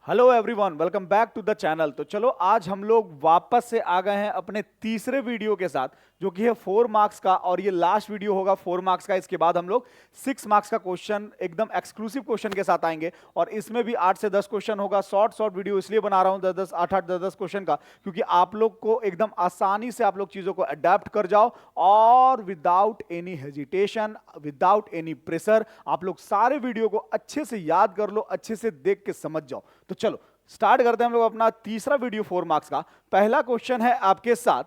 Hello everyone, welcome back to the channel. तो चलो आज हम लोग वापस से आ गए हैं अपने तीसरे वीडियो के साथ, जो कि है 4 मार्क्स का, और ये लास्ट वीडियो होगा 4 मार्क्स का। इसके बाद हम लोग 6 मार्क्स का क्वेश्चन, एकदम एक्सक्लूसिव क्वेश्चन के साथ आएंगे। और इसमें भी 8 से 10 क्वेश्चन होगा। शॉर्ट शॉर्ट वीडियो इसलिए बना रहा हूँ 10-10, 8-8, 10-10 क्वेश्चन का, क्योंकि आप लोग को एकदम आसानी से आप लोग चीज़ों को अडेप्ट कर जाओ और without any hesitation, without any pressure आप लोग सारे वीडियो को अच्छे से याद कर लो, अच्छे से देख के समझ जाओ। तो चलो स्टार्ट करते हैं हम लोग अपना तीसरा वीडियो 4 मार्क्स का। पहला क्वेश्चन है आपके साथ,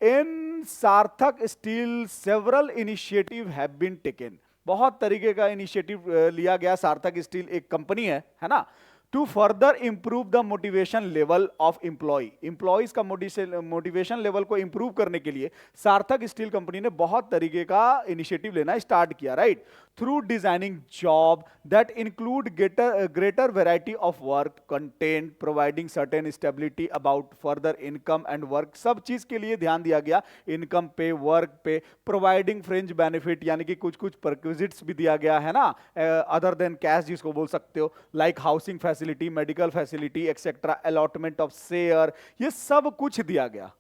in Sarthak steel several initiative have been taken. बहुत तरीके का इनिशिएटिव लिया गया। सार्थक स्टील एक कंपनी है ना, to further improve the motivation level of employees का मोटिवेशन लेवल को इंप्रूव करने के लिए सार्थक स्टील कंपनी ने बहुत तरीके का इनिशिएटिव लेना स्टार्ट किया, right. Through designing job that include greater variety of work content, providing certain stability about further income and work. सब चीज के लिए ध्यान दिया गया, इनकम पे, वर्क पे, प्रोवाइडिंग फ्रिंज बेनिफिट, यानी कि कुछ कुछ परक्विजिट्स भी दिया गया है ना, अदर देन कैश जिसको बोल सकते हो, like housing facility, medical facility etcetera, allotment of share, ये सब कुछ दिया गया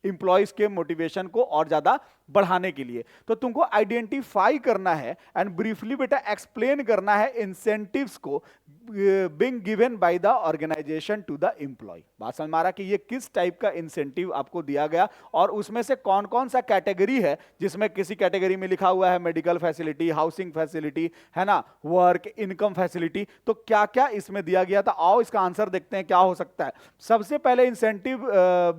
इंप्लॉइज के मोटिवेशन को और ज्यादा बढ़ाने के लिए। तो तुमको आइडेंटिफाई करना है एंड ब्रीफली बेटा एक्सप्लेन करना है इंसेंटिव्स को being given by the organisation to the employee. बात समझ में आ रहा कि ये किस टाइप का इंसेंटिव आपको दिया गया और उसमें से कौन कौन सा कैटेगरी है, जिसमें किसी कैटेगरी में लिखा हुआ है मेडिकल फैसिलिटी, हाउसिंग फैसिलिटी, है ना, वर्क, इनकम फैसिलिटी। तो क्या क्या इसमें दिया गया था, आओ इसका आंसर देखते हैं क्या हो सकता है। सबसे पहले incentive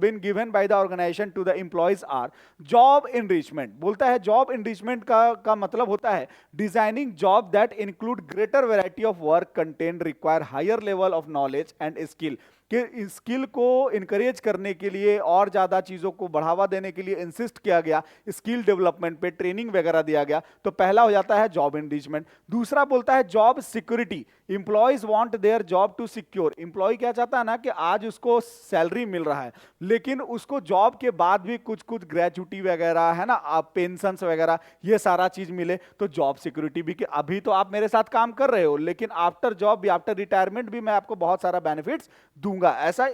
been given by the organisation to the employees are job enrichment. बोलता है जॉब इनरिचमेंट का मतलब होता है designing job that include greater variety of work content require higher level of knowledge and skill. कि स्किल को encourage करने के लिए और ज्यादा चीजों को बढ़ावा देने के लिए इंसिस्ट किया गया, स्किल डेवलपमेंट पे ट्रेनिंग वगैरह दिया गया। तो पहला हो जाता है जॉब एनरिचमेंट। दूसरा बोलता है job security. Employees want their job to secure. Employee क्या चाहता है ना कि आज उसको सैलरी मिल रहा है, लेकिन उसको जॉब के बाद भी कुछ कुछ ग्रेचुटी वगैरह, है ना, पेंशन वगैरह, ये सारा चीज मिले। तो जॉब सिक्योरिटी भी कि अभी तो आप मेरे साथ काम कर रहे हो, लेकिन आफ्टर जॉब भी, आफ्टर रिटायरमेंट भी मैं आपको बहुत सारा बेनिफिट्स दूंगा, ऐसा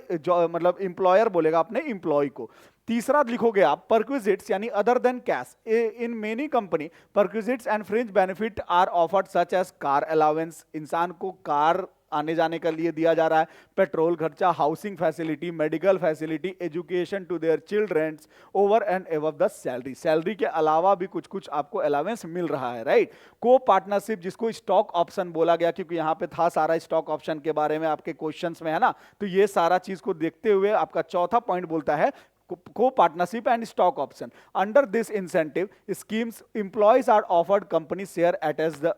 मतलब इंप्लॉयर बोलेगा अपने इंप्लॉय को। तीसरा लिखोगे आप परक्विजिट्स, यानी other than cash. In many company perquisites and fringe benefit are offered such as car allowance. इंसान को कार आने जाने के लिए दिया जा रहा है, पेट्रोल खर्चा, housing facility, medical facility, education to their children, over and above the salary. Salary के अलावा भी कुछ कुछ आपको अलाउंस मिल रहा है, राइट। को पार्टनरशिप, जिसको स्टॉक ऑप्शन बोला गया, क्योंकि यहां पे था सारा स्टॉक ऑप्शन के बारे में आपके क्वेश्चंस में, है ना। तो ये सारा चीज को देखते हुए आपका चौथा पॉइंट बोलता है को partnership and stock option. Under this incentive schemes employees are offered company share at as the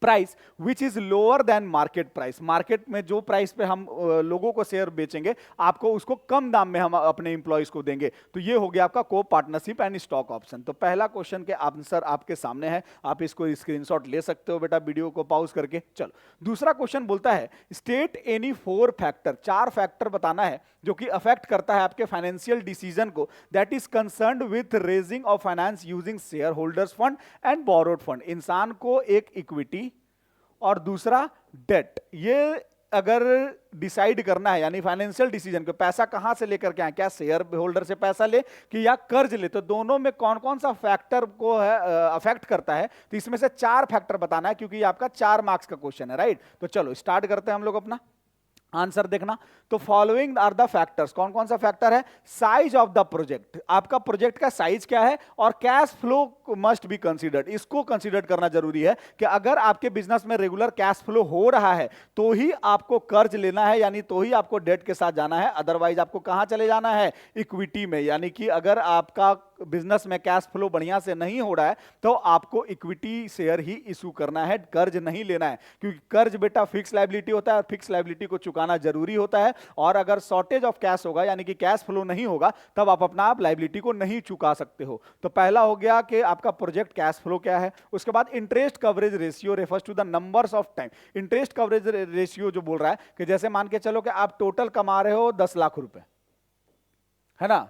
price which is lower than market price. Market में जो प्राइस पे हम लोगों को शेयर बेचेंगे, आपको उसको कम दाम में हम अपने इंप्लॉइज को देंगे। तो ये हो गया आपका को पार्टनरशिप एंड स्टॉक ऑप्शन। तो पहला क्वेश्चन के आंसर आपके सामने है, आप इसको स्क्रीनशॉट ले सकते हो बेटा वीडियो को पॉज करके। चलो दूसरा क्वेश्चन बोलता है स्टेट एनी 4 फैक्टर। 4 फैक्टर बताना है जो कि अफेक्ट करता है आपके फाइनेंशियल डिसीजन को, that is concerned with raising of finance using share holders fund and borrowed fund. इंसान को एक इक्विटी और दूसरा डेट, ये अगर डिसाइड करना है, यानी फाइनेंशियल डिसीजन को, पैसा कहां से लेकर के आए, क्या शेयर होल्डर से पैसा ले कि या कर्ज ले, तो दोनों में कौन कौन सा फैक्टर को है अफेक्ट करता है। तो इसमें से 4 फैक्टर बताना है, क्योंकि ये आपका 4 मार्क्स का क्वेश्चन है, राइट। तो चलो स्टार्ट करते हैं हम लोग अपना आंसर देखना। तो फॉलोइंग आर द फैक्टर्स, कौन कौन सा फैक्टर है। साइज ऑफ द प्रोजेक्ट, आपका प्रोजेक्ट का साइज क्या है, और cash flow must be considered. इसको कंसीडर करना जरूरी है कि अगर आपके बिजनेस में रेगुलर कैश फ्लो हो रहा है तो ही आपको कर्ज लेना है, यानी तो ही आपको डेट के साथ जाना है। अदरवाइज आपको कहां चले जाना है, इक्विटी में। यानी कि अगर आपका बिजनेस में कैश फ्लो बढ़िया से नहीं हो रहा है तो आपको इक्विटी शेयर ही इशू करना है, कर्ज नहीं लेना है। क्योंकि कर्ज बेटा फिक्स लायबिलिटी होता है और फिक्स लायबिलिटी को चुकाना जरूरी होता है। और अगर शॉर्टेज ऑफ कैश होगा, यानी कि कैश फ्लो नहीं होगा, तब आप अपना लायबिलिटी को नहीं चुका सकते हो। तो पहला हो गया कि आपका प्रोजेक्ट कैश फ्लो क्या है। उसके बाद interest coverage ratio refers to the numbers of time. Interest coverage ratio जो बोल रहा है कि जैसे मान के चलो कि आप टोटल कमा रहे हो 10 लाख रुपए, है ना,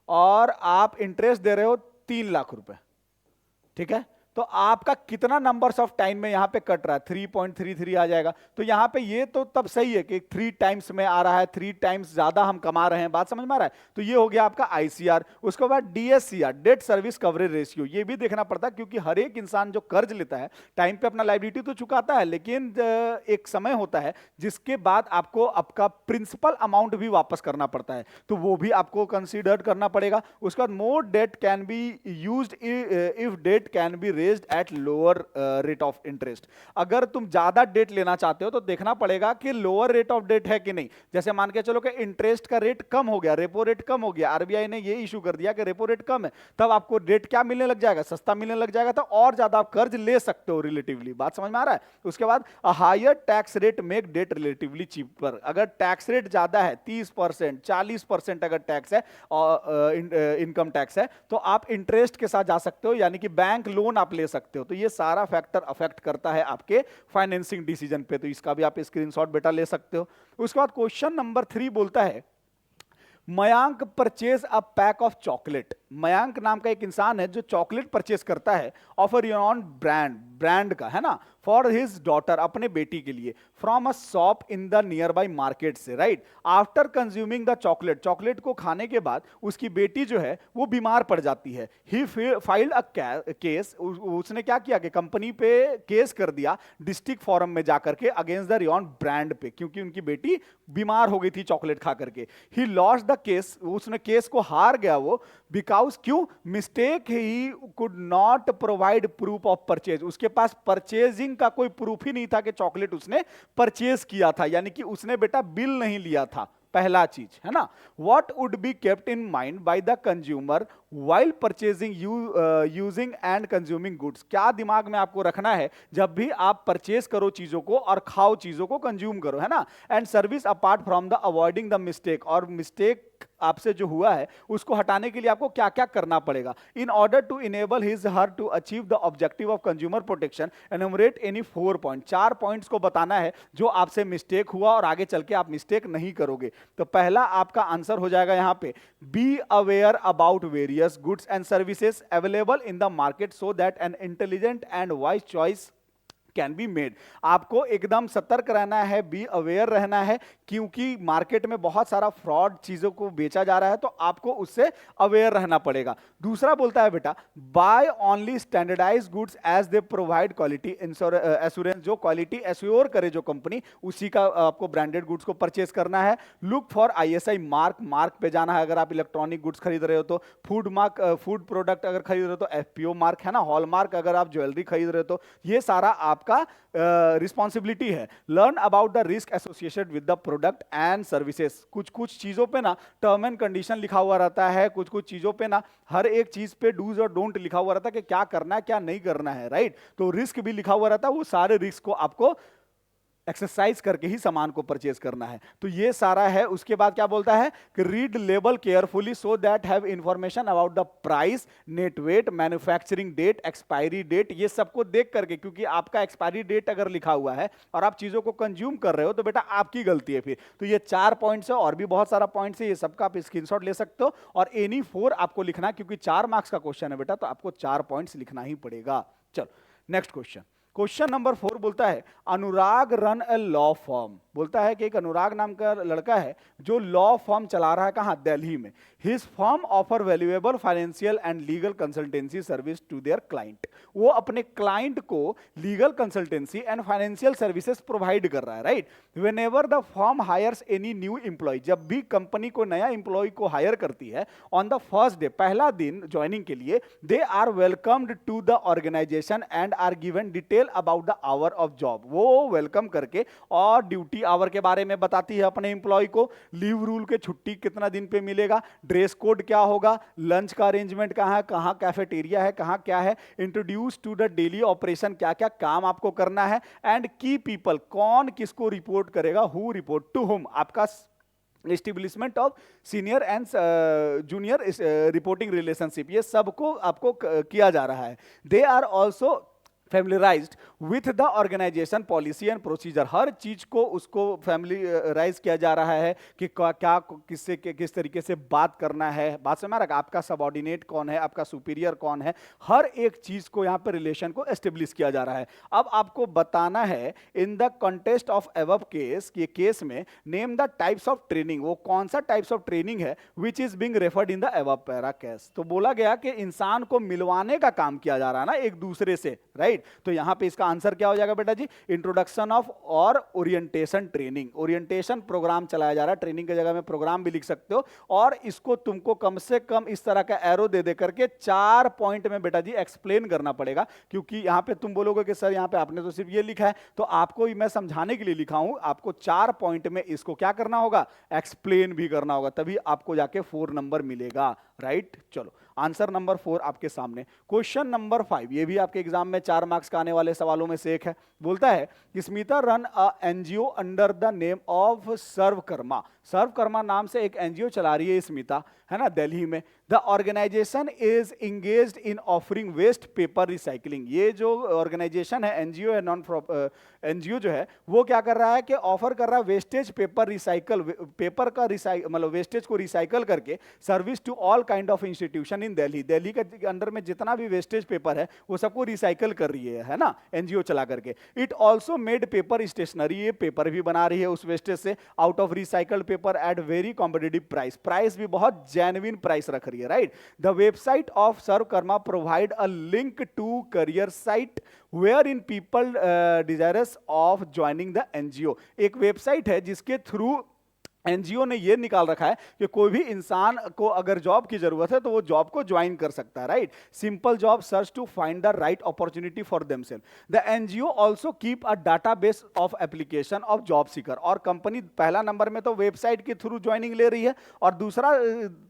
और आप इंटरेस्ट दे रहे हो 3 लाख रुपए, ठीक है। तो तो आपका कितना नंबर्स ऑफ टाइम में यहाँ पे कट रहा है, 3.33 आ जाएगा। तो यहाँ पे ये तो तब सही है कि 3 टाइम्स में आ रहा है, 3 टाइम्स ज्यादा हम कमा रहे हैं, बात समझ में आ रहा है। तो ये हो गया आपका आईसीआर। उसके बाद डीएससीआर, डेट सर्विस कवरेज रेशियो, ये भी देखना पड़ता है क्योंकि हर एक इंसान जो कर्ज लेता है टाइम पे अपना लायबिलिटी तो चुकाता है, लेकिन एक समय होता है जिसके बाद आपको आपका प्रिंसिपल अमाउंट भी वापस करना पड़ता है, तो वो भी आपको कंसीडर करना पड़ेगा। उसके बाद more debt can be used if debt can be raised at lower rate of interest. अगर तुम ज्यादा डेट लेना चाहते हो तो देखना पड़ेगा कि लोअर रेट ऑफ डेट है कि नहीं। जैसे मान के चलो कि इंटरेस्ट का रेट कम हो गया, रेपो रेट कम हो गया, आरबीआई ने ये इशू कर दिया कि रेपो रेट कम है, तब आपको रेट क्या मिलने लग जाएगा, सस्ता मिलने लग जाएगा, तो और ज्यादा आप कर्ज ले सकते हो रिलेटिवली। बात समझ में आ रहा है। उसके बाद higher tax rate make debt relatively cheaper. अगर टैक्स रेट ज्यादा है, 30%, 40% अगर टैक्स है और इनकम टैक्स है, तो आप इंटरेस्ट के साथ जा सकते हो, यानी कि बैंक लोन आप ले सकते हो। तो ये सारा फैक्टर अफेक्ट करता है आपके फाइनेंसिंग डिसीजन पे, तो इसका भी आप स्क्रीनशॉट बेटा ले सकते हो। उसके बाद क्वेश्चन नंबर 3 बोलता है Mayank purchase a pack of chocolate. Mayank नाम का एक इंसान है जो चॉकलेट परचेज करता है ऑफ अ रिनॉन ब्रांड का, है ना, फॉर हिज डॉटर, अपने बेटी के लिए, from a shop in the nearby market से, right. After consuming the chocolate, chocolate को खाने के बाद उसकी बेटी जो है वो बीमार पड़ जाती है। ही फाइल्ड अ केस, उसने क्या किया कि कंपनी पे केस कर दिया डिस्ट्रिक्ट फॉरम में जाकर के अगेंस्ट द रिनॉन ब्रांड पे, क्योंकि उनकी बेटी बीमार हो गई थी चॉकलेट खा करके। ही लॉस्ट द केस, उसने केस को हार गया वो, बिकॉज क्यों, mistake he could not provide proof of purchase. उसके पास परचेजिंग का कोई प्रूफ ही नहीं था कि चॉकलेट उसने परचेज किया था, यानी कि उसने बेटा बिल नहीं लिया था, पहला चीज, है ना। What would be kept in mind by the consumer while purchasing using and consuming goods. क्या दिमाग में आपको रखना है जब भी आप परचेज करो चीजों को और खाओ चीजों को, कंज्यूम करो, है ना। And service apart from the avoiding the mistake, और मिस्टेक आपसे जो हुआ है उसको हटाने के लिए आपको क्या क्या करना पड़ेगा। In order to enable his her to achieve the objective of consumer protection, enumerate any 4 point, 4 points को बताना है जो आपसे मिस्टेक हुआ और आगे चल के आप मिस्टेक नहीं करोगे। तो पहला आपका आंसर हो जाएगा यहां पे, be aware about various goods and services available in the market so that an intelligent and wise choice can be made. आपको एकदम सतर्क रहना है, बी अवेयर रहना है, क्योंकि मार्केट में बहुत सारा फ्रॉड चीजों को बेचा जा रहा है, तो आपको उससे अवेयर रहना पड़ेगा। दूसरा बोलता है बेटा, buy only standardise goods as they provide quality assurance, जो क्वालिटी एश्योर करे जो कंपनी, उसी का आपको ब्रांडेड गुड्स को परचेस करना है। Look for ISI mark, mark पे जाना है। अगर आप इलेक्ट्रॉनिक गुड्स खरीद रहे हो तो फूड मार्क, फूड प्रोडक्ट अगर खरीद रहे हो तो एफपीओ मार्क, है ना। हॉलमार्क अगर आप ज्वेलरी खरीद रहे हो तो ये सारा आपका रिस्पॉन्सिबिलिटी है। Learn about the risk associated with the product and services. कुछ कुछ चीजों पे ना टर्म एंड कंडीशन लिखा हुआ रहता है, कुछ कुछ चीजों पे ना हर एक चीज पे डूज और डोंट लिखा हुआ रहता है कि क्या करना है क्या नहीं करना है, राइट। तो रिस्क भी लिखा हुआ रहता है, वो सारे रिस्क को आपको एक्सरसाइज करके ही सामान को परचेज करना है। तो ये सारा है। उसके बाद क्या बोलता है कि read label carefully so that have information about the price, net weight, manufacturing date, expiry date, ये सबको देख करके, क्योंकि आपका एक्सपायरी डेट अगर लिखा हुआ है और आप चीजों को कंज्यूम कर रहे हो तो बेटा आपकी गलती है फिर। तो ये 4 पॉइंट्स है, और भी बहुत सारा पॉइंट्स है, ये सबका आप स्क्रीनशॉट ले सकते हो, और एनी 4 आपको लिखना, क्योंकि 4 मार्क्स का क्वेश्चन है बेटा, तो आपको 4 पॉइंट्स लिखना ही पड़ेगा। चलो नेक्स्ट क्वेश्चन। क्वेश्चन नंबर 4 बोलता है, अनुराग रन ए लॉ फर्म। बोलता है कि एक अनुराग नाम का लड़का है जो लॉ फर्म चला रहा है, कहां, दिल्ली में। His firm offer valuable financial and legal consultancy service to their client. वो अपने क्लाइंट को legal consultancy and financial services provide कर रहा है, right. Whenever the firm hires any new employee, जब भी कंपनी को नया एम्प्लॉय को हायर करती है, ऑन द फर्स्ट डे, पहला दिन ज्वाइनिंग के लिए, they are welcomed to the organisation and are given detail about the hour of job. वो वेलकम करके और ड्यूटी आवर के बारे में बताती है अपने एम्प्लॉय को, लीव रूल के छुट्टी कितना दिन पे मिलेगा, ड्रेस कोड क्या होगा, लंच का अरेंजमेंट कहां है, कहां कैफेटेरिया है, कहां क्या है, introduce to the daily operation, क्या क्या काम आपको करना है, एंड की पीपल, कौन किसको रिपोर्ट करेगा, हु रिपोर्ट टू हुम, आपका establishment of senior and junior reporting relationship, ये सबको आपको किया जा रहा है। They are also familiarised with the organisation policy and procedure, हर चीज को उसको फैमिलियराइज किया जा रहा है कि क्या किससे किस तरीके से बात करना है, बात समझ रहा है, आपका सबऑर्डिनेट कौन है, आपका सुपीरियर कौन है, हर एक चीज को यहाँ पर रिलेशन को एस्टेब्लिश किया जा रहा है। अब आपको बताना है in the contest of above case, ये केस में name the types of training, वो कौन सा टाइप्स ऑफ ट्रेनिंग है which is being referred in the above para case. तो बोला गया कि इंसान को मिलवाने का काम किया जा रहा है ना एक दूसरे से, राइट। तो यहां पे इसका आंसर क्या हो जाएगा बेटा जी, इंट्रोडक्शन ऑफ और ओरिएंटेशन ट्रेनिंग, ओरिएंटेशन प्रोग्राम चलाया जा रहा है, ट्रेनिंग की जगह में प्रोग्राम भी लिख सकते हो, और इसको तुमको कम से कम इस तरह का एरो दे दे करके 4 पॉइंट में बेटा जी एक्सप्लेन करना पड़ेगा, क्योंकि यहां पे तुम बोलोगे कि सर यहां पे आपने तो सिर्फ ये लिखा है, तो आपको मैं समझाने के लिए लिखा हूं, आपको 4 पॉइंट में इसको क्या करना होगा, एक्सप्लेन भी करना होगा, तभी आपको जाके 4 नंबर मिलेगा, राइट। चलो आंसर नंबर 4 आपके सामने। क्वेश्चन नंबर 5, ये भी आपके एग्जाम में 4 मार्क्स का आने वाले सवालों में से एक है। बोलता है Smita run a NGO under the name of Sarvakarma, Sarvakarma नाम से एक एनजीओ चला रही है स्मिता, है ना, दिल्ली में। The organisation is engaged in offering waste paper recycling, ये जो ऑर्गेनाइजेशन है, एनजीओ है, नॉन एनजीओ जो है, वो क्या कर रहा है कि ऑफर कर रहा है वेस्टेज पेपर रिसाइकल, पेपर का मतलब वेस्टेज को रिसाइकल करके service to all kind of institution in Delhi, Delhi के अंडर में जितना भी वेस्टेज पेपर है वो सबको रिसाइकल कर रही है ना, एनजीओ चला करके। It also made paper stationery, ये पेपर भी बना रही है उस वेस्टेज से out of recycled paper at very competitive price, price भी बहुत जेन्युइन प्राइस रख रही है, right. The website of Sarvakarma provide a link to career site wherein people desirous of joining the NGO, एक वेबसाइट है जिसके through NGO ने ये निकाल रखा है कि कोई भी इंसान को अगर जॉब की जरूरत है तो वो जॉब को ज्वाइन कर सकता है, right. Simple job search to find the right opportunity for themselves. The NGO also keep a database of application of job seeker, और कंपनी पहला नंबर में तो वेबसाइट के थ्रू ज्वाइनिंग ले रही है, और दूसरा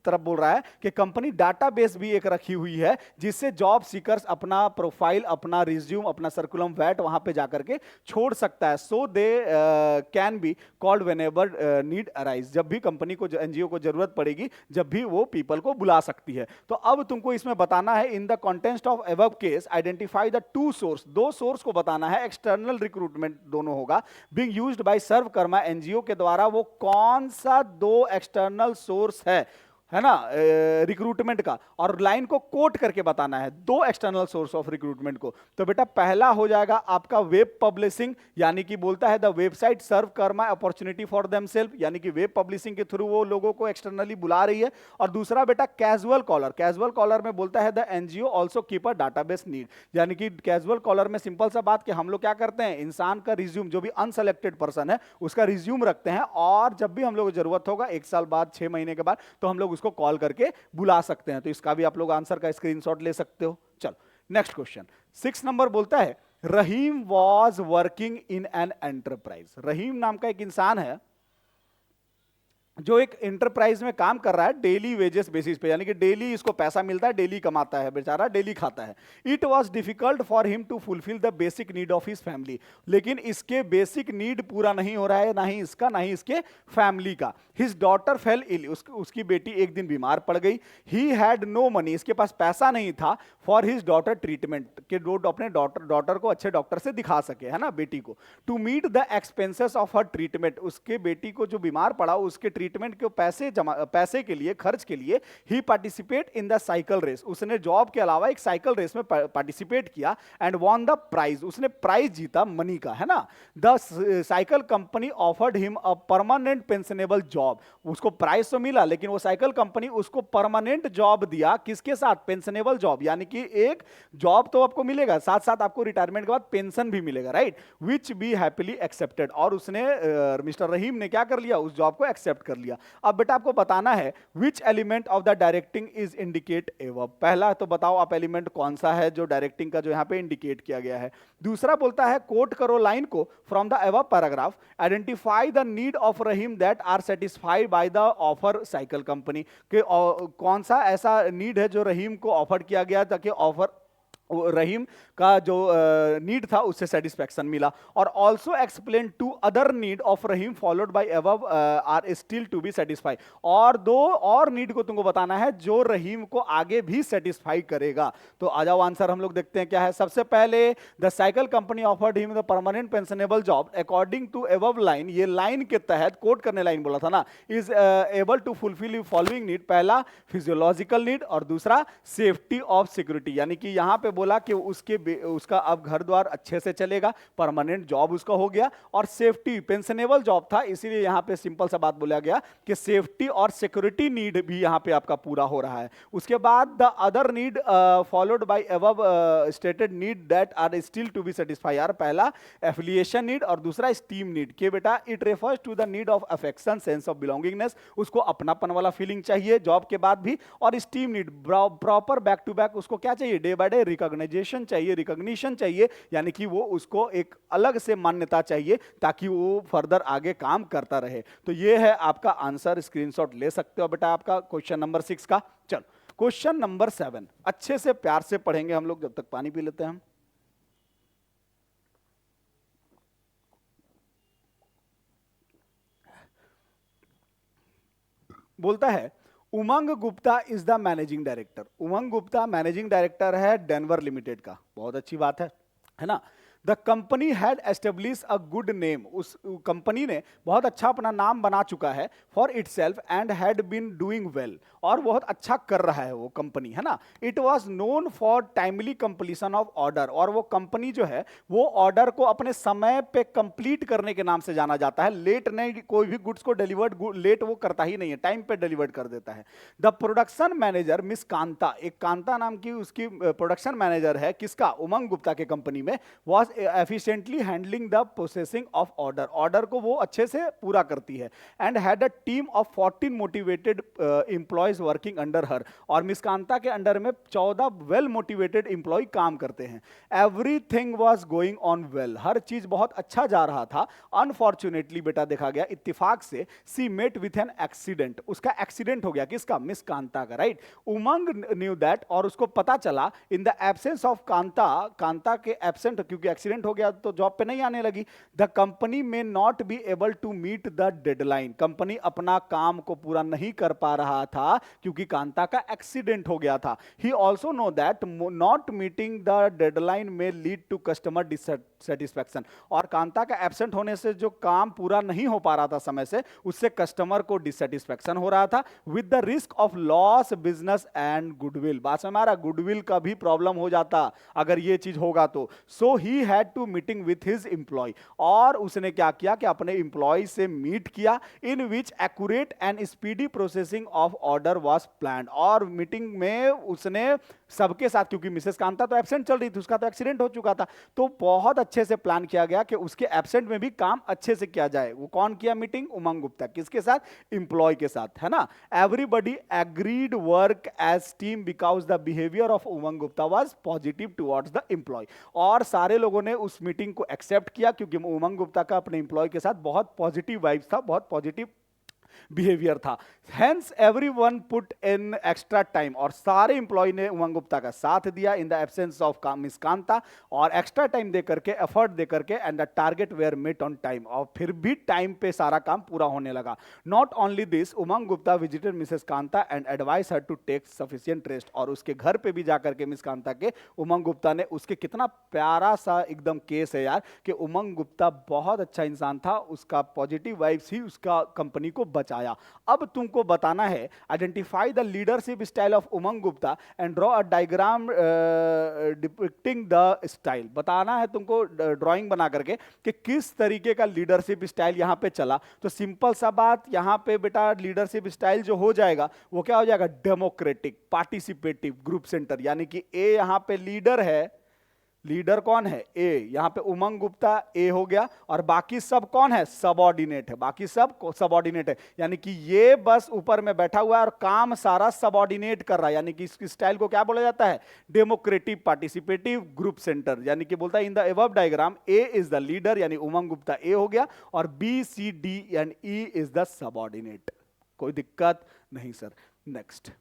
तरफ बोल रहा है कि कंपनी डाटाबेस भी एक रखी हुई है जिससे जॉब सीकर्स अपना प्रोफाइल, अपना रिज्यूम, अपना सर्कुलम वैट वहां पे जाकर के छोड़ सकता है, so they can be called whenever need arise, जब भी कंपनी को, एनजीओ को जरूरत पड़ेगी, जब भी वो पीपल को बुला सकती है। तो अब तुमको इसमें बताना है in the contest of above case identify the 2 source, 2 source को बताना है, एक्सटर्नल रिक्रूटमेंट दोनों होगा, बीइंग यूज्ड बाय सर्वकर्मा एनजीओ के द्वारा, वो कौन सा 2 एक्सटर्नल सोर्स है ना रिक्रूटमेंट का, और लाइन को कोट करके बताना है 2 एक्सटर्नल सोर्स ऑफ रिक्रूटमेंट को। तो बेटा पहला हो जाएगा आपका वेब पब्लिशिंग, यानी कि बोलता है the website Sarva Karma opportunity for themselves, यानी कि वेब पब्लिशिंग के थ्रू वो लोगों को एक्सटर्नली बुला रही है। और दूसरा बेटा कैजुअल कॉलर, कैजुअल कॉलर में बोलता है the NGO also keep a database need, यानी कि कैजुअल कॉलर में सिंपल सा बात कि हम लोग क्या करते हैं, इंसान का रिज्यूम, जो भी अनसेलेक्टेड पर्सन है उसका रिज्यूम रखते हैं, और जब भी हम लोग को जरूरत होगा 1 साल बाद, 6 महीने के बाद, तो हम लोग उसको कॉल करके बुला सकते हैं। तो इसका भी आप लोग आंसर का स्क्रीनशॉट ले सकते हो। चलो नेक्स्ट क्वेश्चन 6 नंबर बोलता है Rahim was working in an enterprise, Rahim नाम का एक इंसान है जो एक एंटरप्राइज में काम कर रहा है डेली वेजेस बेसिस पे, यानी कि डेली इसको पैसा मिलता है, डेली कमाता है बेचारा, डेली खाता है। It was difficult for him to fulfil the basic need of his family, लेकिन इसके बेसिक नीड पूरा नहीं हो रहा है, ना ही इसका ना ही इसके फैमिली का। हिज डॉटर फेल इल, उसकी बेटी एक दिन बीमार पड़ गई। ही हैड नो मनी, इसके पास पैसा नहीं था फॉर हिज डॉटर ट्रीटमेंट, के अपने डॉटर को अच्छे डॉक्टर से दिखा सके, है ना, बेटी को। To meet the expenses of her treatment, उसके बेटी को जो बीमार पड़ा उसके ट्रीटमेंट के पैसे के लिए, खर्च के लिए, he participate in the cycle race, उसने जॉब के अलावा एक साइकिल रेस में पार्टिसिपेट किया एंड वॉन द प्राइज, उसने प्राइज जीता मनी का, है ना। The cycle company offered him a permanent pensionable job, उसको प्राइज तो मिला लेकिन वो साइकिल कंपनी उसको परमानेंट जॉब दिया, किसके साथ, पेंशनेबल जॉब, यानी कि एक जॉब तो आपको मिलेगा, साथ साथ आपको रिटायरमेंट के बाद पेंशन भी मिलेगा, राइट। विच बी हैप्पीली एक्सेप्टेड, और उसने मिस्टर रहीम ने क्या कर लिया, उस जॉब को एक्सेप्ट कर लिया। अब बेटा आपको बताना है which element of the directing is indicate एवब, पहला तो बताओ आप एलिमेंट कौन सा है जो डायरेक्टिंग का जो यहां पे इंडिकेट किया गया है। दूसरा बोलता है कोट करो लाइन को from the above paragraph, identify the need of Rahim that are satisfied by the offer cycle company, के कौन सा ऐसा नीड है जो रहीम को ऑफर किया गया ताकि ऑफर रहीम का जो नीड था उससे सेटिस्फैक्शन मिला। और also explain to other need of Rahim followed by above are still to be satisfy, और दो और नीड को तुमको बताना है जो रहीम को आगे भी सेटिस्फाई करेगा। तो आ जाओ आंसर हम लोग देखते हैं क्या है। सबसे पहले the cycle company offered him the permanent pensionable job according to above line, ये लाइन के तहत कोट करने लाइन बोला था ना, is able to fulfil following need, पहला फिजियोलॉजिकल नीड और दूसरा सेफ्टी ऑफ सिक्योरिटी, यानी कि यहां पे बोला कि उसका अब घर द्वार अच्छे से चलेगा, परमानेंट जॉब उसका हो गया, और सेफ्टी पेंशनेबल जॉब था इसीलिए यहां पे सिंपल सा बात बोला गया कि सेफ्टी और सिक्योरिटी नीड भी यहां पे आपका पूरा हो रहा है। उसके बाद the other need followed by above stated need that are still to be satisfy, यार पहला एफिलिएशन नीड और दूसरा स्टीम नीड के बेटा it refers to the need of affection sense of belongingness, उसको अपनापन वाला फीलिंग चाहिए जॉब के बाद भी, और esteem need proper back to back उसको क्या चाहिए, डे बाय डे रिकॉग्नाइजेशन चाहिए, रिकॉग्निशन चाहिए, यानी कि वो उसको एक अलग से मान्यता चाहिए ताकि वो फर्दर आगे काम करता रहे। तो ये है आपका आंसर, स्क्रीनशॉट ले सकते हो बेटा आपका क्वेश्चन नंबर 6 का। चलो क्वेश्चन नंबर 7 अच्छे से प्यार से पढ़ेंगे हम लोग, जब तक पानी पी लेते हैं हम। बोलता है Umang Gupta is the managing director. Umang Gupta managing director है डेनवर लिमिटेड का, बहुत अच्छी बात है ना। The company had establish a good name, उस कंपनी ने बहुत अच्छा अपना नाम बना चुका है for itself and had been doing well, और बहुत अच्छा कर रहा है वो कंपनी, है ना। It was known for timely completion of order, और वो कंपनी जो है वो ऑर्डर को अपने समय पे कंप्लीट करने के नाम से जाना जाता है। लेट नहीं, कोई भी गुड्स को डिलीवर्ड लेट वो करता ही नहीं है, टाइम पे डिलीवर्ड कर देता है। The production manager miss Kanta, एक कांता नाम की उसकी प्रोडक्शन मैनेजर है किसका, उमंग गुप्ता के कंपनी में, was efficiently handling the processing of order, order को वो अच्छे से पूरा करती है। And had a team of 14 motivated employees working under her, और मिस कांता के अंडर में 14 वेल मोटिवेटेड एम्प्लॉय काम करते हैं। Everything was going on well, हर चीज बहुत अच्छा जा रहा था। अनफॉर्चुनेटली बेटा देखा गया इत्तेफाक से she met with an accident, उसका एक्सीडेंट हो गया, किसका, मिस कांता का, राइट। उमंग न्यू दैट, और उसको पता चला इन the absence of Kanta, Kanta के एब्सेंट, क्योंकि एक्सीडेंट हो गया तो जॉब पे नहीं आने लगी। द कंपनी में not be able to meet the deadline, company अपना काम को पूरा नहीं कर पा रहा था क्योंकि कांता का एक्सीडेंट हो गया था। He also know that not meeting the deadline में लीड टू कस्टमर डिससेटिस्फैक्शन, और कांता का एब्सेंट होने से जो काम पूरा नहीं हो पा रहा था समय से, उससे कस्टमर को डिससेटिस्फैक्शन हो रहा था, with the risk of loss business and goodwill, बात में हमारा गुडविल का भी प्रॉब्लम हो जाता अगर ये चीज होगा तो। So he had to meeting with his employ, और उसने क्या किया कि अपने एम्प्लॉय से मीट किया, in which accurate and speedy processing of order was planned, और मीटिंग में उसने सबके साथ, क्योंकि मिसेस कांता तो एब्सेंट चल रही थी, उसका तो एक्सीडेंट हो चुका था, तो बहुत अच्छे से प्लान किया गया कि उसके एब्सेंट में भी काम अच्छे से किया जाए। वो कौन किया मीटिंग, उमंग गुप्ता, किसके साथ, एम्प्लॉय के साथ, है ना। Everybody agreed work as team because the behaviour of Umang Gupta was positive towards the employee, और सारे लोगों ने उस मीटिंग को एक्सेप्ट किया क्योंकि उमंग गुप्ता का अपने एम्प्लॉय के साथ बहुत पॉजिटिव वाइब्स था, बहुत पॉजिटिव बिहेवियर था। Hence everyone put in extra time, और सारे इंप्लॉय ने उमंग गुप्ता का साथ दिया in the absence of miss Kanta, और एक्स्ट्रा टाइम दे करके, एफर्ट दे करके, and the target were met on time, और फिर भी टाइम पे सारा काम पूरा होने लगा। Not only this, Umang Gupta visited Mrs Kanta and advise her to take sufficient rest, और उसके घर पे भी जाकर के मिस कांता के उमंग गुप्ता ने, उसके कितना प्यारा सा एकदम केस है यार कि उमंग गुप्ता बहुत अच्छा इंसान था, उसका पॉजिटिव वाइब्स ही उसका कंपनी को बचाया। अब तुमको बताना है identify the leadership style of Umang Gupta and draw a diagram depicting the style, बताना है तुमको ड्राइंग बना करके कि किस तरीके का लीडरशिप स्टाइल यहां पे चला। तो सिंपल सा बात, यहां पे बेटा लीडरशिप स्टाइल जो हो जाएगा वो क्या हो जाएगा, डेमोक्रेटिक, पार्टिसिपेटिव, ग्रुप सेंटर, यानी कि ए यहां पे लीडर है, लीडर कौन है, ए, यहां पे उमंग गुप्ता ए हो गया, और बाकी सब कौन है, सबऑर्डिनेट है, बाकी सब सबऑर्डिनेट है, यानी कि ये बस ऊपर में बैठा हुआ है और काम सारा सबऑर्डिनेट कर रहा है, यानी कि इस स्टाइल को क्या बोला जाता है, डेमोक्रेटिव पार्टिसिपेटिव ग्रुप सेंटर, यानी कि बोलता है in the above diagram A is the leader, यानी उमंग गुप्ता ए हो गया, और B C D and E is the subordinate. कोई दिक्कत नहीं सर। नेक्स्ट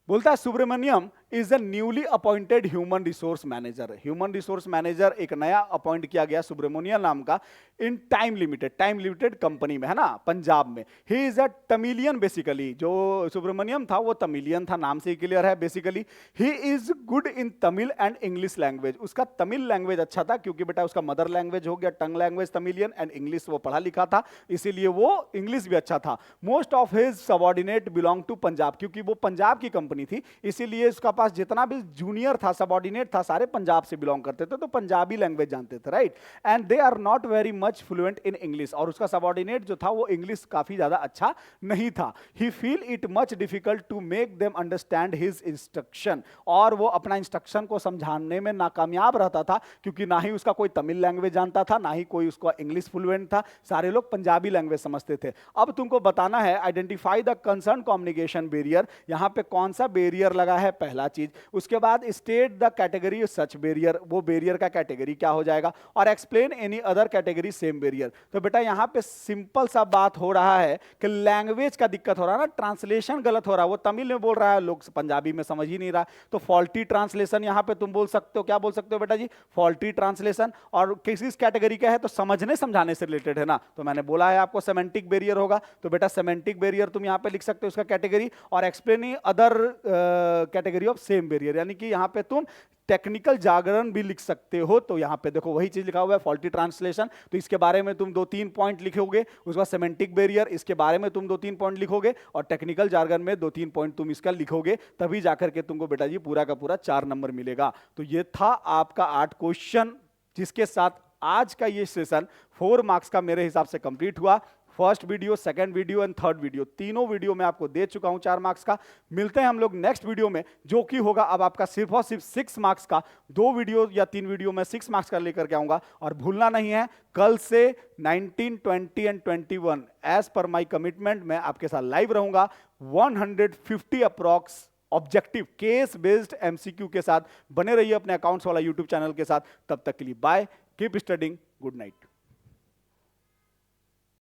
बोलता है Subramaniam is a newly appointed human resource manager. Human resource manager एक नया अपॉइंट किया गया सुब्रमण्यम नाम का, इन टाइम लिमिटेड कंपनी में, है ना, पंजाब में। He is a Tamilian basically, जो सुब्रमण्यम था वो तमिलियन था, नाम से ही क्लियर है। Basically he is good in Tamil and English language. उसका तमिल लैंग्वेज अच्छा था क्योंकि बेटा उसका मदर लैंग्वेज हो गया टंग लैंग्वेज तमिलियन, एंड इंग्लिश वो पढ़ा लिखा था, इसीलिए वो इंग्लिश भी अच्छा था। Most of his subordinate belong to Punjab, क्योंकि वो पंजाब की कंपनी थी, इसीलिए उसका पास जितना भी जूनियर था, सबॉर्डिनेट था, सारे पंजाब से बिलोंग करते थे, तो पंजाबी लैंग्वेज जानते थे, right. And they are not very much fluent in English, और उसका सबॉर्डिनेट जो था वो इंग्लिश काफी ज्यादा अच्छा नहीं था। He feel it much difficult to make them understand his instruction, और वो अपना इंस्ट्रक्शन को समझाने में नाकामयाब रहता था, क्योंकि ना ही उसका कोई तमिल लैंग्वेज जानता था, ना ही कोई उसका इंग्लिश फ्लुएंट था, सारे लोग पंजाबी लैंग्वेज समझते थे। अब तुमको बताना है identify the concern communication barrier, यहां पे कौन सा बैरियर लगा है, पहला चीज। उसके बाद state the category such barrier, वो बैरियर का कैटेगरी क्या हो जाएगा, और explain any other category same barrier. तो बेटा यहां पे सिंपल सा बात हो रहा है कि लैंग्वेज का दिक्कत हो रहा है ना, ट्रांसलेशन गलत हो रहा है, वो तमिल में बोल रहा है, लोग पंजाबी में समझ ही नहीं रहा, तो फॉल्टी ट्रांसलेशन यहां पे तुम बोल सकते हो, क्या बोल सकते हो बेटा जी, फॉल्टी ट्रांसलेशन। और किस कैटेगरी का है, तो समझने समझाने से रिलेटेड है ना, तो मैंने बोला है आपको सेमेंटिक बैरियर होगा, तो बेटा सेमेंटिक बैरियर तुम यहां पे लिख सकते हो उसका कैटेगरी, और explain other category of same barrier, यानी कि यहां पे तुम टेक्निकल जागरण भी लिख सकते हो। तो यहां पे देखो वही चीज लिखा हुआ है, फॉल्टी ट्रांसलेशन, तो इसके बारे में तुम 2-3 पॉइंट लिखोगे, उसके बाद सेमेंटिक बैरियर, इसके बारे में तुम 2-3 पॉइंट लिखोगे, और टेक्निकल जार्गन में 2-3 पॉइंट तुम इसका लिखोगे, तभी जाकर के तुमको बेटा जी पूरा का पूरा 4 नंबर मिलेगा। तो ये था आपका 8 क्वेश्चन, जिसके साथ आज का ये सेशन 4 मार्क्स का मेरे हिसाब से कंप्लीट हुआ। First video, second video and third video, तीनों वीडियो मैं आपको दे चुका हूं 4 मार्क्स का। मिलते हैं हम लोग नेक्स्ट वीडियो में, जो कि होगा अब आपका सिर्फ और सिर्फ 6 मार्क्स का। 2 वीडियो या 3 वीडियो में 6 मार्क्स का लेकर के आऊंगा। और भूलना नहीं है, कल से 19, 20 and 21 as per my commitment मैं आपके साथ लाइव रहूंगा 150 approx objective case based MCQ के साथ। बने रहिए अपने अकाउंट्स वाला यूट्यूब चैनल के साथ। तब तक के लिए bye, keep studying, good night.